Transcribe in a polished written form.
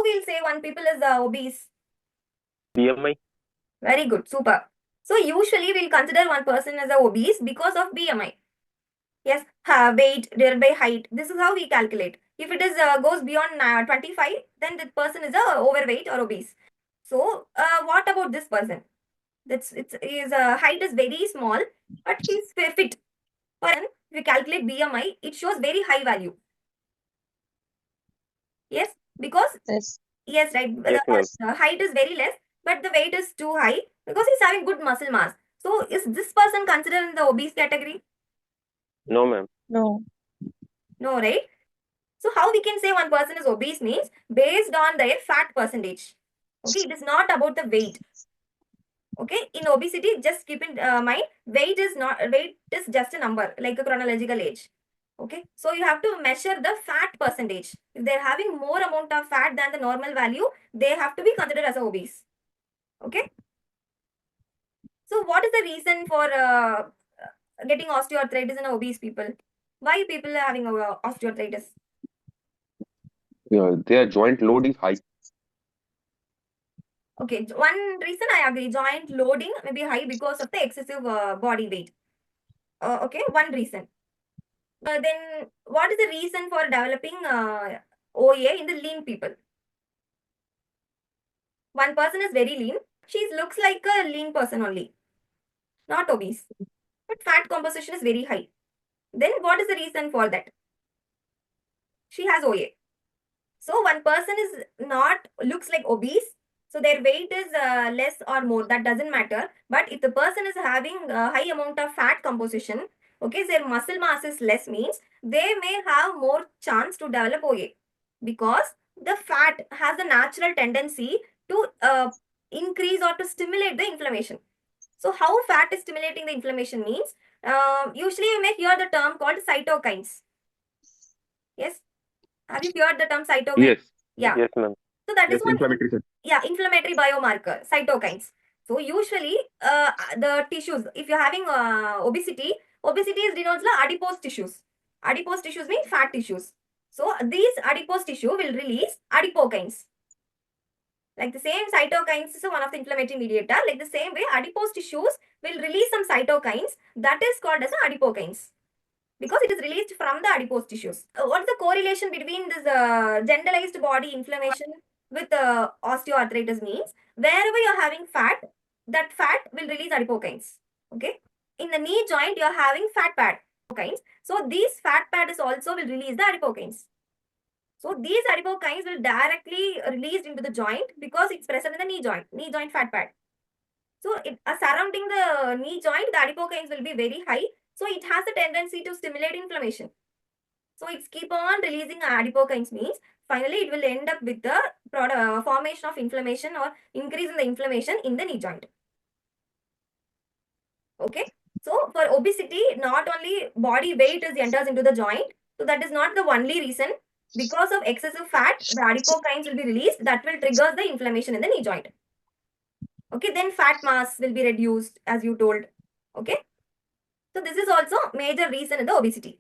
we'll say one people is obese? BMI. Very good, super. So usually we'll consider one person as a obese because of BMI. Yes, weight divided by height. This is how we calculate. If it is goes beyond 25, then the person is overweight or obese. So what about this person? That's his height is very small, but he's fit. If we calculate BMI, it shows very high value. Yes, because Yes. yes, right. Yes, ma'am. The height is very less, but the weight is too high because he's having good muscle mass. So is this person considered in the obese category? No, ma'am. No. No, right? So how we can say one person is obese means based on their fat percentage. Okay, it is not about the weight. Okay, in obesity, just keep in mind, weight is just a number, like a chronological age. Okay, so you have to measure the fat percentage. If they're having more amount of fat than the normal value, they have to be considered as obese. Okay, so what is the reason for getting osteoarthritis in obese people? Why people are having osteoarthritis? Yeah, their joint load is high. Okay, one reason I agree, joint loading may be high because of the excessive body weight. Okay, one reason. Then what is the reason for developing OA in the lean people? One person is very lean. She looks like a lean person only, not obese. But fat composition is very high. Then what is the reason for that? She has OA. So one person is not looks like obese. So their weight is less or more. That doesn't matter. But if the person is having a high amount of fat composition, okay, their muscle mass is less means they may have more chance to develop OA because the fat has a natural tendency to increase or to stimulate the inflammation. So how fat is stimulating the inflammation means usually you may hear the term called cytokines. Yes. Have you heard the term cytokines? Yes. Yeah. Yes, ma'am. So that is Yes, one inflammatory cell. inflammatory biomarker, cytokines. So usually the tissues, if you're having obesity, obesity is denotes the adipose tissues. Adipose tissues mean fat tissues. So these adipose tissue will release adipokines. Like the same cytokines is one of the inflammatory mediator. Like the same way, adipose tissues will release some cytokines that is called as adipokines because it is released from the adipose tissues. What is the correlation between this generalized body inflammation with osteoarthritis means? Wherever you're having fat, that fat will release adipokines. Okay. In the knee joint, you're having fat pad. Adipokines. So these fat pads also will release the adipokines. So these adipokines will directly released into the joint because it's present in the knee joint fat pad. So surrounding the knee joint, the adipokines will be very high. So it has a tendency to stimulate inflammation. So it's keep on releasing adipokines means finally it will end up with the formation of inflammation or increase in the inflammation in the knee joint. Okay. So for obesity, not only body weight is enters into the joint. So that is not the only reason. Because of excessive fat, the adipokines will be released. That will trigger the inflammation in the knee joint. Okay. Then fat mass will be reduced as you told. Okay. So this is also major reason in the obesity.